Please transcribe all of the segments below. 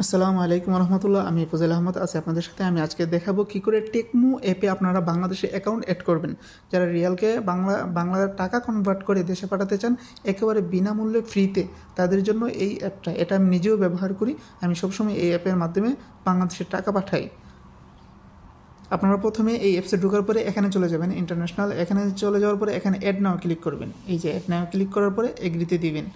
আসসালামু আলাইকুম রহমতুল্লাহ। আমি ফজল আহমদ আছি আপনাদের সাথে। আমি আজকে দেখাবো কী করে টেকমো অ্যাপে আপনারা বাংলাদেশে অ্যাকাউন্ট অ্যাড করবেন। যারা রিয়ালকে বাংলার টাকা কনভার্ট করে দেশে পাঠাতে চান একেবারে বিনামূল্যে ফ্রিতে, তাদের জন্য এই অ্যাপটা। এটা আমি নিজেও ব্যবহার করি। আমি সবসময় এই অ্যাপের মাধ্যমে বাংলাদেশে টাকা পাঠাই। আপনারা প্রথমে এই অ্যাপসে ঢোকার পরে এখানে চলে যাবেন ইন্টারন্যাশনাল। এখানে চলে যাওয়ার পরে এখানে অ্যাড নাও ক্লিক করবেন। এই যে অ্যাড নাও ক্লিক করার পরে এগ্রিতে দিবেন।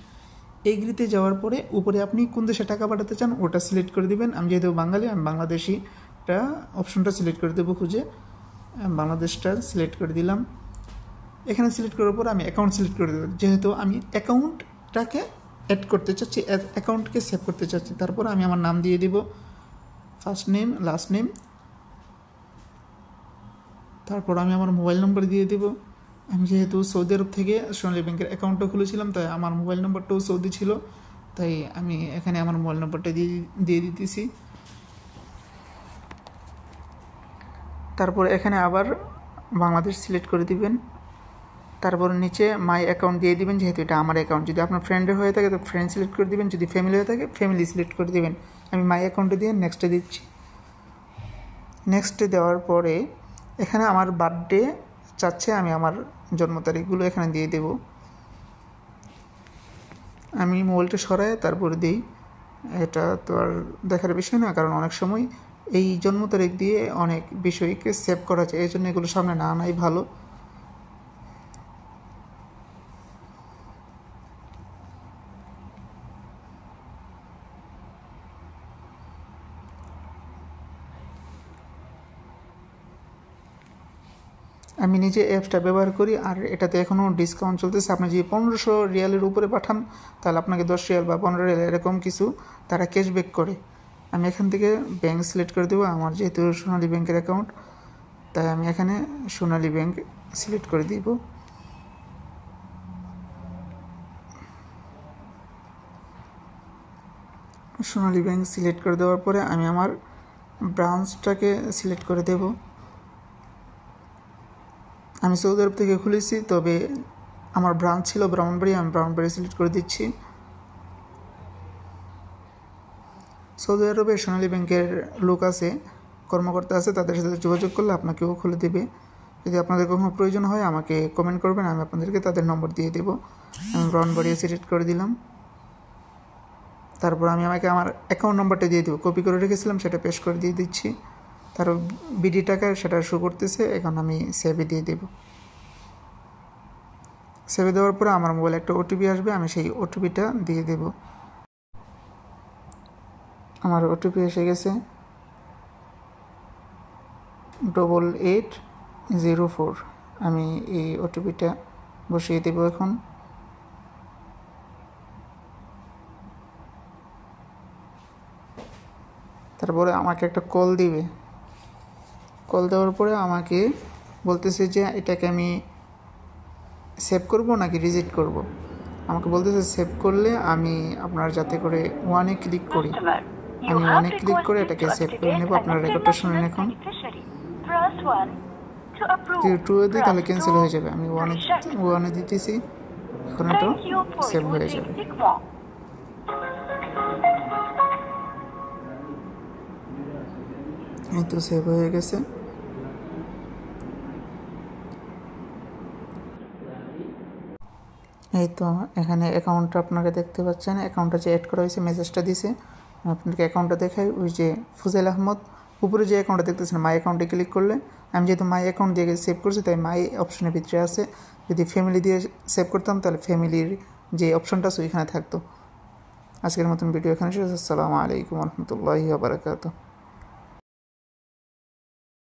এগ্রিতে যাওয়ার পরে উপরে আপনি কোন দেশে টাকা পাঠাতে চান ওটা সিলেক্ট করে দিবেন। আমি যেহেতু বাঙালি, আমি বাংলাদেশিটা অপশনটা সিলেক্ট করে দেবো খুঁজে। বাংলাদেশটা সিলেক্ট করে দিলাম। এখানে সিলেক্ট করার পর আমি অ্যাকাউন্ট সিলেক্ট করে দেবো, যেহেতু আমি অ্যাকাউন্টটাকে অ্যাড করতে চাচ্ছি, অ্যাকাউন্টকে সেভ করতে চাচ্ছি। তারপর আমি আমার নাম দিয়ে দিব, ফার্স্ট নেম, লাস্ট নেম। তারপর আমি আমার মোবাইল নম্বর দিয়ে দেবো। আমি যেহেতু সৌদি আরব থেকে সোনালী ব্যাংকের অ্যাকাউন্টটা খুলেছিলাম, তাই আমার মোবাইল নম্বরটাও সৌদি ছিল, তাই আমি এখানে আমার মোবাইল নম্বরটা দিয়ে দিতেছি। তারপর এখানে আবার বাংলাদেশ সিলেক্ট করে দিবেন। তারপর নিচে মাই অ্যাকাউন্ট দিয়ে দিবেন, যেহেতু এটা আমার অ্যাকাউন্ট। যদি আপনার ফ্রেন্ডের হয়ে থাকে তো ফ্রেন্ড সিলেক্ট করে দিবেন, যদি ফ্যামিলি হয়ে থাকে ফ্যামিলি সিলেক্ট করে দিবেন। আমি মাই অ্যাকাউন্টে দিয়ে নেক্সটে দিচ্ছি। নেক্সটে দেওয়ার পরে এখানে আমার বার্থডে চাচ্ছে, আমি আমার জন্ম তারিখগুলো এখানে দিয়ে দেব। আমি মোবাইলটা সরাই তারপরে দিই। এটা তো আর দেখার বিষয় না, কারণ অনেক সময় এই জন্ম তারিখ দিয়ে অনেক বিষয়কে সেভ করা যায়, এই জন্য এগুলো সামনে না আনাই ভালো। আমি নিজে অ্যাপসটা ব্যবহার করি, আর এটাতে এখনও ডিসকাউন্ট চলতেছে। আপনি যদি 1500 রিয়ালের উপরে পাঠান তাহলে আপনাকে 10 রিয়াল বা 15 রিয়াল এরকম কিছু তারা ক্যাশব্যাক করে। আমি এখান থেকে ব্যাংক সিলেক্ট করে দেবো। আমার যেহেতু সোনালী ব্যাংকের অ্যাকাউন্ট, তাই আমি এখানে সোনালী ব্যাংক সিলেক্ট করে দিব। সোনালী ব্যাংক সিলেক্ট করে দেওয়ার পরে আমি আমার ব্রাঞ্চটাকে সিলেক্ট করে দেব। আমি সৌদি আরব থেকে খুলেছি, তবে আমার ব্রাঞ্চ ছিল ব্রাহ্মণবাড়ি, আমি ব্রাহ্মণবাড়ি সিলেক্ট করে দিচ্ছি। সৌদি আরবে সোনালী ব্যাংকের লোক আছে, কর্মকর্তা আছে, তাদের সাথে যোগাযোগ করলে আপনাকেও খুলে দেবে। যদি আপনাদের কখনো প্রয়োজন হয় আমাকে কমেন্ট করবেন, আমি আপনাদেরকে তাদের নম্বর দিয়ে দেবো। আমি ব্রাহ্মণবাড়ি সিলেক্ট করে দিলাম। তারপর আমি আমার অ্যাকাউন্ট নম্বরটা দিয়ে দেবো, কপি করে রেখেছিলাম সেটা পেস্ট করে দিয়ে দিচ্ছি। তারপর বিডি টাকা সেটা শো করতেছে, এখন আমি সেভে দিয়ে দেব। সেভে দেওয়ার পরে আমার মোবাইলে একটা ওটিপি আসবে, আমি সেই ওটিপিটা দিয়ে দেব। আমার ওটিপি এসে গেছে 8804। আমি এই ওটিপিটা বসিয়ে দেব এখন। তারপরে আমাকে একটা কল দিবে। কল দেওয়ার পরে আমাকে বলতেছে যে এটাকে আমি সেভ করব নাকি রিজেক্ট করব। আমাকে বলতেছে সেভ করলে আমি আপনার যাতে করে ওয়ানে ক্লিক করি। আমি ওয়ানে ক্লিক করে এটাকে সেভ করে নেব। আপনার রেকর্ডটা শুনেন এখন। যদি টুয়ে দিই তাহলে ক্যান্সেল হয়ে যাবে। আমি ওয়ানে দিতেছি, এখন এটা সেভ হয়ে যাবে। এই তো সেভ হয়ে গেছে। এই তো এখানে অ্যাকাউন্টটা আপনারা দেখতে পাচ্ছেন। অ্যাকাউন্টটা যে অ্যাড করা হয়েছে মেসেজটা দিছে। আপনাদেরকে অ্যাকাউন্টটা দেখাই। ওই যে ফজল আহমদ উপরে যে অ্যাকাউন্টটা দেখতেছেন, মাই অ্যাকাউন্টে ক্লিক করলে, আমি যেহেতু মাই অ্যাকাউন্ট দিয়ে সেভ করছি তাই মাই অপশনের ভিতরে আছে। যদি ফ্যামিলি দিয়ে সেভ করতাম তাহলে ফ্যামিলির যে অপশনটা আছে ওইখানে থাকতো। আজকের মতন ভিডিও এখানে শেষ। আসসালামু আলাইকুম রহমতুল্লাহি ওয়া বারাকাতুহু।